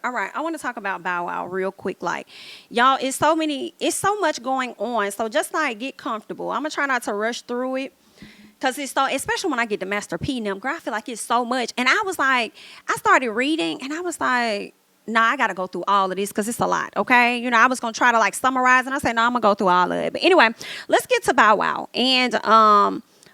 All right, I want to talk about Bow Wow real quick. Like, y'all, it's so much going on. So just like get comfortable. I'm gonna try not to rush through it. Cause it's so, especially when I get to Master P and them, girl, I feel like it's so much. And I was like, I started reading and I was like, nah, I gotta go through all of this because it's a lot, okay? I was gonna try to like summarize and I said, no, I'm gonna go through all of it. But anyway, let's get to Bow Wow. And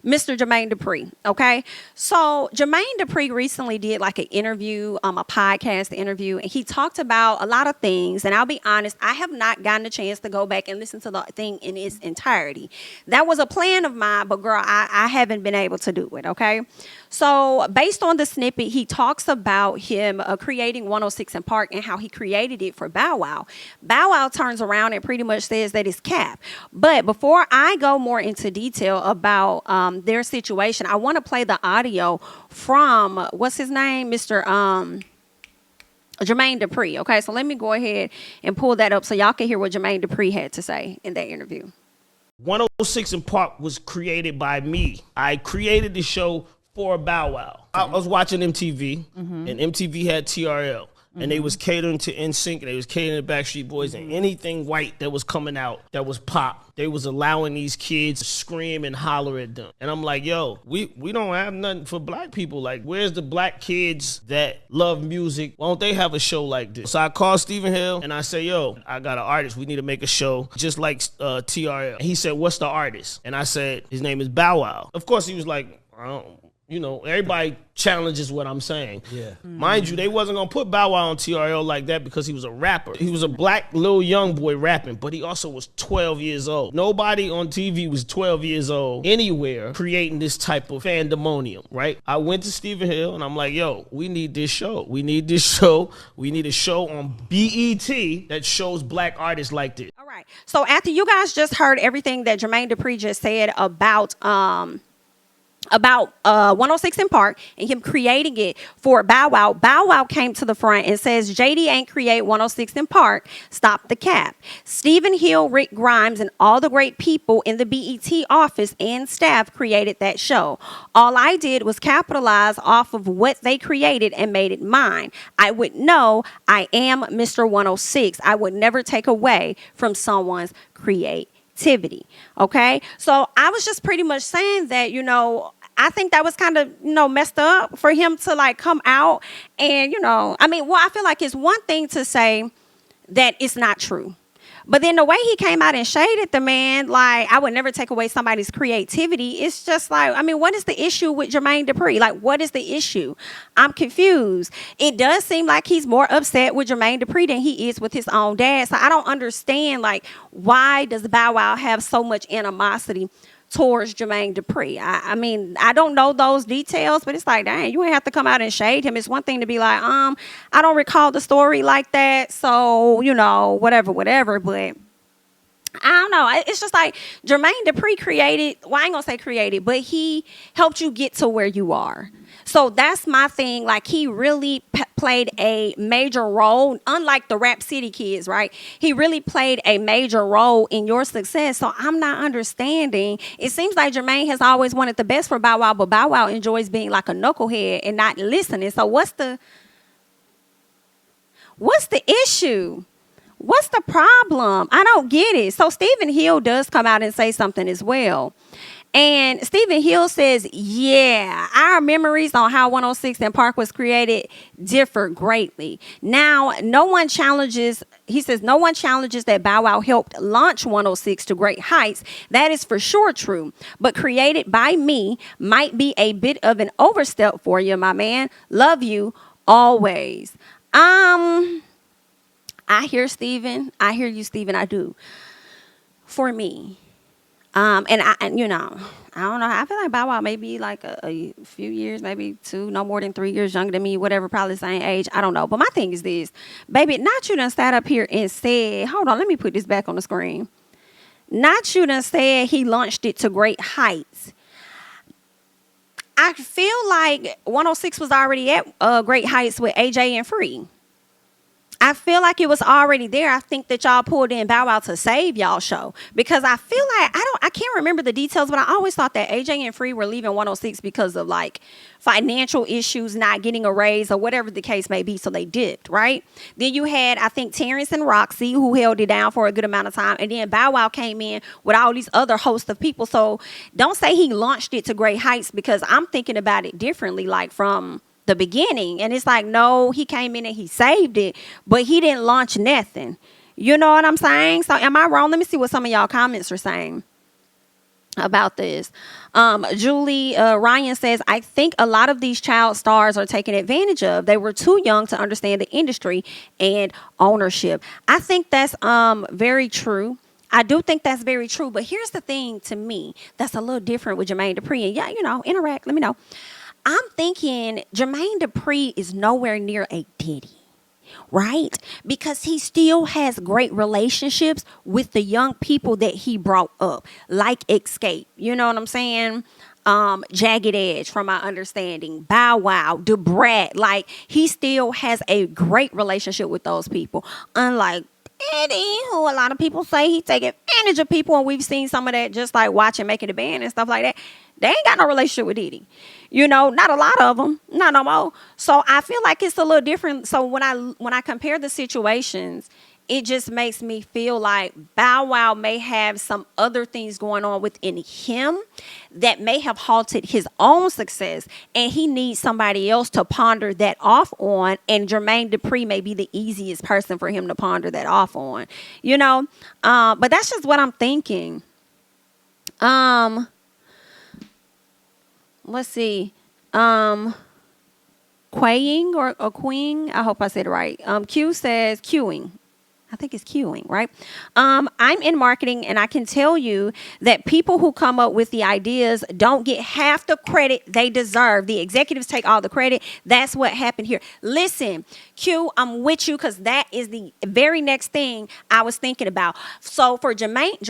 Mr. Jermaine Dupri, okay? So Jermaine Dupri recently did like an interview, a podcast interview, and he talked about a lot of things. And I'll be honest, I have not gotten a chance to go back and listen to the thing in its entirety. That was a plan of mine, but girl, I haven't been able to do it, okay? So based on the snippet, he talks about him creating 106 in Park and how he created it for Bow Wow. Bow Wow turns around and pretty much says that it's cap. But before I go more into detail about their situation, I want to play the audio from, what's his name? Mr. Jermaine Dupri. Okay, so let me go ahead and pull that up so y'all can hear what Jermaine Dupri had to say in that interview. 106 in Park was created by me. I created the show for Bow Wow. I was watching MTV, and MTV had TRL. And they was catering to NSYNC, and they was catering to Backstreet Boys, and anything white that was coming out that was pop, they was allowing these kids to scream and holler at them. And I'm like, yo, we don't have nothing for black people. Like, where's the black kids that love music? Why don't they have a show like this? So I called Stephen Hill, and I said, yo, I got an artist. We need to make a show just like TRL. And he said, what's the artist? And I said, his name is Bow Wow. Of course, he was like, I don't. Everybody challenges what I'm saying. Yeah. Mind you, they wasn't going to put Bow Wow on TRL like that because he was a rapper. He was a black little young boy rapping, but he also was 12 years old. Nobody on TV was 12 years old anywhere creating this type of fandemonium, right? I went to Stephen Hill, and I'm like, yo, we need this show. We need this show. We need a show on BET that shows black artists like this. All right. So after you guys just heard everything that Jermaine Dupri just said about 106 in Park and him creating it for Bow Wow, Bow Wow came to the front and says, JD ain't create 106 in Park, stop the cap. Stephen Hill, Rick Grimes, and all the great people in the BET office and staff created that show. All I did was capitalize off of what they created and made it mine. I would know I am Mr. 106. I would never take away from someone's creativity. Okay? So I was just pretty much saying that, I think that was kind of, messed up for him to like come out and, I feel like it's one thing to say that it's not true. But then the way he came out and shaded the man, like, I would never take away somebody's creativity. It's just like, what is the issue with Jermaine Dupri? Like, what is the issue? I'm confused. It does seem like he's more upset with Jermaine Dupri than he is with his own dad. So I don't understand, like, why does Bow Wow have so much animosity towards Jermaine Dupri? I don't know those details, but it's like, dang, you ain't have to come out and shade him. It's one thing to be like, I don't recall the story like that, so, whatever, but I don't know. It's just like Jermaine Dupri created, well, I ain't gonna say created, but he helped you get to where you are. So that's my thing. Like, he really played a major role, unlike the Rap City kids, right? He really played a major role in your success. So I'm not understanding. It seems like Jermaine has always wanted the best for Bow Wow, but Bow Wow enjoys being like a knucklehead and not listening. So what's the issue? What's the problem? I don't get it. So Stephen Hill does come out and say something as well. And Stephen Hill says, yeah, our memories on how 106 in Park was created differ greatly. Now, no one challenges that Bow Wow helped launch 106 to great heights. That is for sure true. But created by me might be a bit of an overstep for you, my man. Love you always. I hear Stephen. I hear you, Stephen. I do. For me. I don't know. I feel like Bow Wow may be like a few years, maybe 2, no more than 3 years younger than me, whatever, probably the same age. I don't know. But my thing is this, baby, not you done sat up here and said, hold on, let me put this back on the screen. Not you done said he launched it to great heights. I feel like 106 was already at great heights with AJ and Free. I feel like it was already there. I think that y'all pulled in Bow Wow to save y'all show, because I feel like I can't remember the details, but I always thought that AJ and Free were leaving 106 because of like financial issues, not getting a raise or whatever the case may be. So they dipped, right? Then you had, I think, Terrence and Roxy, who held it down for a good amount of time. And then Bow Wow came in with all these other hosts of people. So don't say he launched it to great heights, because I'm thinking about it differently, like from the beginning. And it's like, no, he came in and he saved it, but he didn't launch nothing. You know what I'm saying? So am I wrong? Let me see what some of y'all comments are saying about this. Julie Ryan says, I think a lot of these child stars are taken advantage of. They were too young to understand the industry and ownership. I think that's very true. I do think that's very true. But here's the thing to me that's a little different with Jermaine Dupri. And yeah, you know, interact, let me know. I'm thinking Jermaine Dupri is nowhere near a Diddy, right? Because he still has great relationships with the young people that he brought up, like Escape. You know what I'm saying? Jagged Edge, from my understanding, Bow Wow, Brat. Like, he still has a great relationship with those people. Unlike Eddie, who a lot of people say he take advantage of people, and we've seen some of that just like watching Making the Band and stuff like that. They ain't got no relationship with Diddy. You know, not a lot of them, not no more. So I feel like it's a little different. So when I compare the situations, it just makes me feel like Bow Wow may have some other things going on within him that may have halted his own success, and he needs somebody else to ponder that off on. And Jermaine Dupri may be the easiest person for him to ponder that off on. You know, but that's just what I'm thinking. Let's see. Quaying or queing. I hope I said it right. Q says queuing. I think it's queuing, right? I'm in marketing, and I can tell you that people who come up with the ideas don't get half the credit they deserve. The executives take all the credit. That's what happened here. Listen, Q, I'm with you, because that is the very next thing I was thinking about. So for Jermaine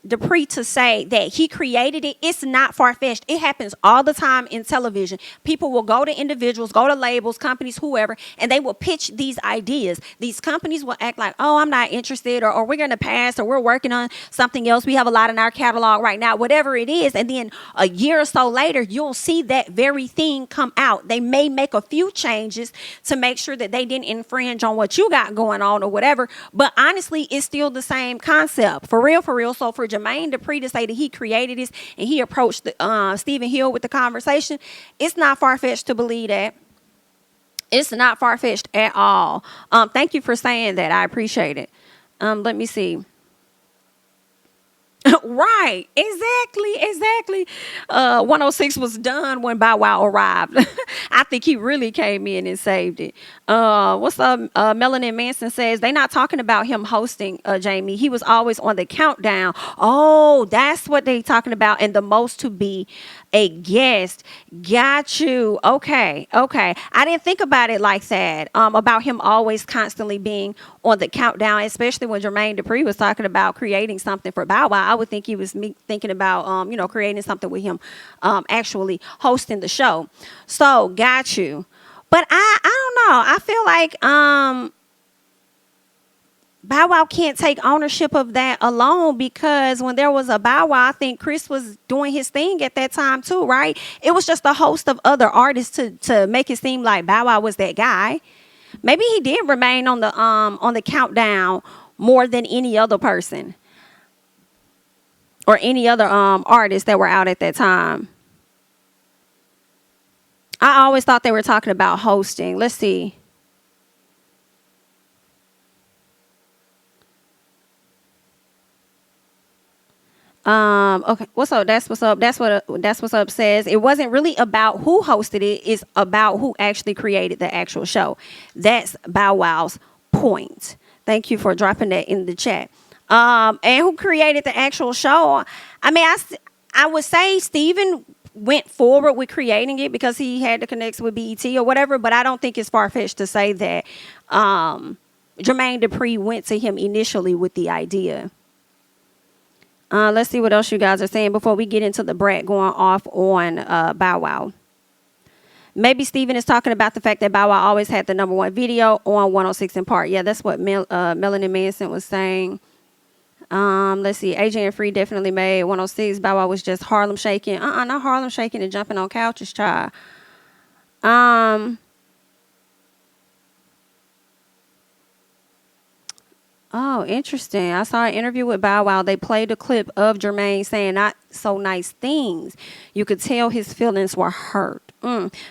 Dupri to say that he created it, it's not far-fetched. It happens all the time in television. People will go to individuals, go to labels, companies, whoever, and they will pitch these ideas. These companies will act like, oh, I'm not interested, or we're going to pass, or we're working on something else. We have a lot in our catalog right now, whatever it is. And then a year or so later, you'll see that very thing come out. They may make a few changes to make sure that they didn't infringe on what you got going on or whatever. But honestly, it's still the same concept. For real, for real. So for Jermaine Dupri to say that he created this and he approached Stephen Hill with the conversation, it's not far-fetched to believe that. It's not far-fetched at all. Thank you for saying that. I appreciate it. Let me see. Right. Exactly. 106 was done when Bow Wow arrived. I think he really came in and saved it. What's up? Melanin Manson says they not talking about him hosting, Jamie. He was always on the countdown. Oh, that's what they talking about. And the most to be a guest. Got you. Okay. I didn't think about it like that. About him always constantly being on the countdown, especially when Jermaine Dupri was talking about creating something for Bow Wow. I would think he was thinking about, creating something with him, actually hosting the show. So got you. But I don't know. I feel like, Bow Wow can't take ownership of that alone, because when there was a Bow Wow, I think Chris was doing his thing at that time too, right? It was just a host of other artists to make it seem like Bow Wow was that guy. Maybe he did remain on the countdown more than any other person or any other artists that were out at that time. I always thought they were talking about hosting. Let's see. Okay, what's up? That's what's up. That's what's up says it wasn't really about who hosted it, it's about who actually created the actual show. That's Bow Wow's point. Thank you for dropping that in the chat. And who created the actual show? I mean, I would say Steven went forward with creating it because he had to connect with BET or whatever, but I don't think it's far-fetched to say that Jermaine Dupri went to him initially with the idea. Let's see what else you guys are saying before we get into the Brat going off on Bow Wow. Maybe Steven is talking about the fact that Bow Wow always had the #1 video on 106 in Park. Yeah, that's what Melanie Manson was saying. Let's see. AJ and Free definitely made 106. Bow Wow was just Harlem shaking. Not Harlem shaking and jumping on couches, child. Oh, interesting. I saw an interview with Bow Wow. They played a clip of Jermaine saying not so nice things. You could tell his feelings were hurt.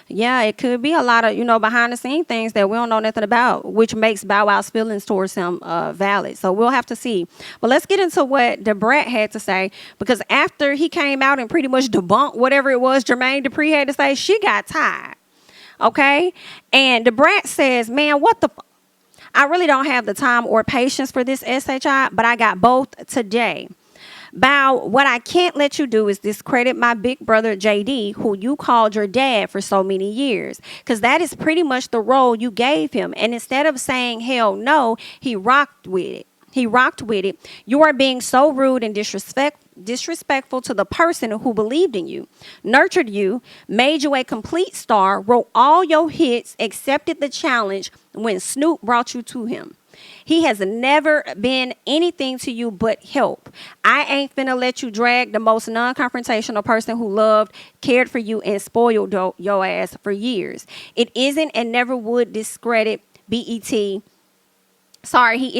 Yeah, it could be a lot of, behind the scene things that we don't know nothing about, which makes Bow Wow's feelings towards him valid. So we'll have to see. But let's get into what the Brat had to say, because after he came out and pretty much debunked whatever it was Jermaine Dupri had to say, she got tired. Okay? And the Brat says, man, what the I really don't have the time or patience for this SHI, but I got both today. Bow, what I can't let you do is discredit my big brother JD, who you called your dad for so many years, because that is pretty much the role you gave him. And instead of saying hell no, he rocked with it. You are being so rude and disrespectful to the person who believed in you, nurtured you, made you a complete star, wrote all your hits, accepted the challenge when Snoop brought you to him. He has never been anything to you but help. I ain't finna let you drag the most non-confrontational person who loved, cared for you, and spoiled your ass for years. It isn't and never would discredit BET. He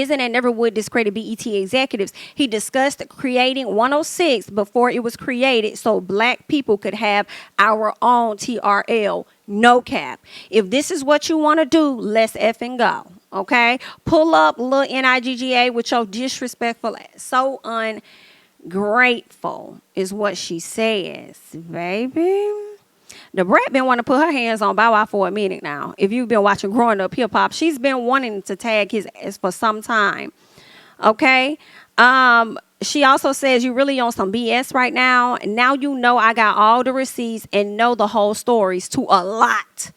isn't and never would discredit BET executives. He discussed creating 106 before it was created so black people could have our own TRL. No cap. If this is what you want to do, let's effing go. Okay? Pull up Lil NIGGA with your disrespectful ass. So ungrateful is what she says, baby. The Brat been wanting to put her hands on Bow Wow for a minute now. If you've been watching Growing Up Hip Hop, she's been wanting to tag his ass for some time. Okay? She also says, you really on some BS right now. Now you know I got all the receipts and know the whole stories to a lot.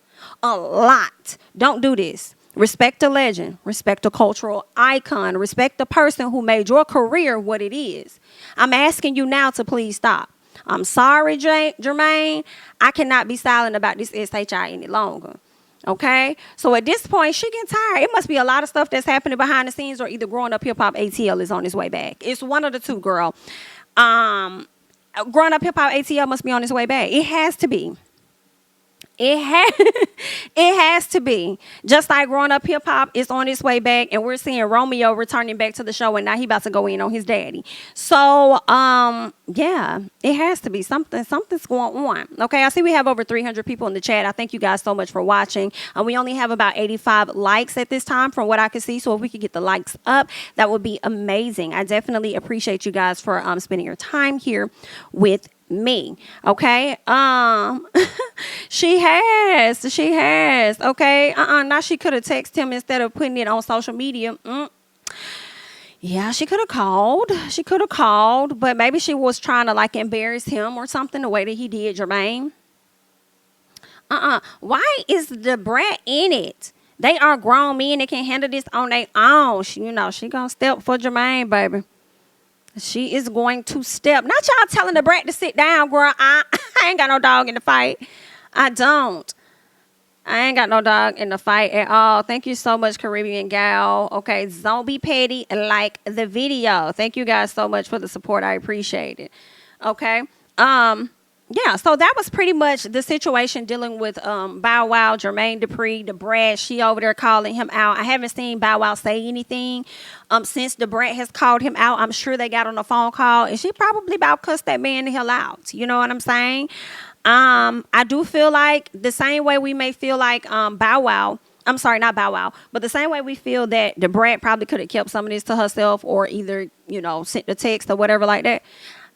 A lot. Don't do this. Respect the legend. Respect the cultural icon. Respect the person who made your career what it is. I'm asking you now to please stop. I'm sorry, Jermaine. I cannot be silent about this SHI any longer. Okay? So at this point, she getting tired. It must be a lot of stuff that's happening behind the scenes, or either Growing Up Hip Hop ATL is on his way back. It's one of the two, girl. Growing Up Hip Hop ATL must be on his way back. It has to be. It has to be. Just like Growing Up Hip Hop is on its way back, and we're seeing Romeo returning back to the show, and now he about to go in on his daddy. So, yeah, it has to be. Something's going on. Okay, I see we have over 300 people in the chat. I thank you guys so much for watching. We only have about 85 likes at this time from what I can see. So if we could get the likes up, that would be amazing. I definitely appreciate you guys for spending your time here with me. Okay. She has. Okay. Now she could have texted him instead of putting it on social media. Yeah, she could have called. But maybe she was trying to embarrass him or something, the way that he did Jermaine. Why is the Brat in it? They are grown men that can handle this on their own. She gonna step for Jermaine, baby. She is going to step. Not y'all telling the Brat to sit down, girl. I ain't got no dog in the fight. I don't. I ain't got no dog in the fight at all. Thank you so much, Caribbean Gal. Okay, don't be petty. Like the video. Thank you guys so much for the support. I appreciate it. Okay. Yeah, so that was pretty much the situation dealing with Bow Wow, Jermaine Dupri, the Brat. She over there calling him out. I haven't seen Bow Wow say anything since the Brat has called him out. I'm sure they got on a phone call, and she probably about cussed that man the hell out. You know what I'm saying? I do feel like the same way we may feel like Bow Wow. I'm sorry, not Bow Wow, but the same way we feel that the Brat probably could have kept some of this to herself, or either sent the text or whatever like that.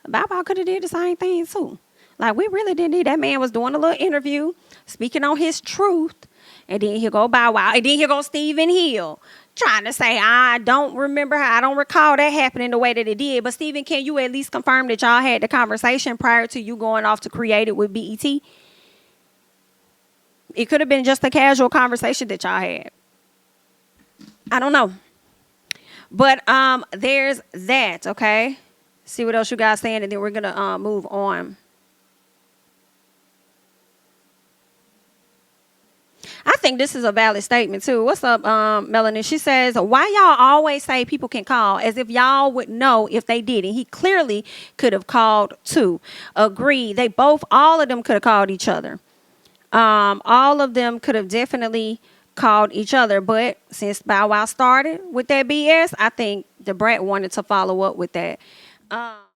Bow Wow could have did the same thing too. Like, we really didn't need that man was doing a little interview, speaking on his truth, and then he'll go Bow Wow, and then he'll go Stephen Hill, trying to say, I don't recall that happening the way that it did. But Stephen, can you at least confirm that y'all had the conversation prior to you going off to create it with BET? It could have been just a casual conversation that y'all had. I don't know. But there's that, okay? See what else you guys saying, and then we're going to move on. think this is a valid statement too. What's up, Melanie? She says, why y'all always say people can call as if y'all would know if they didn't? He clearly could have called too. Agreed. All of them could have called each other. All of them could have definitely called each other. But since Bow Wow started with that BS, I think the Brat wanted to follow up with that.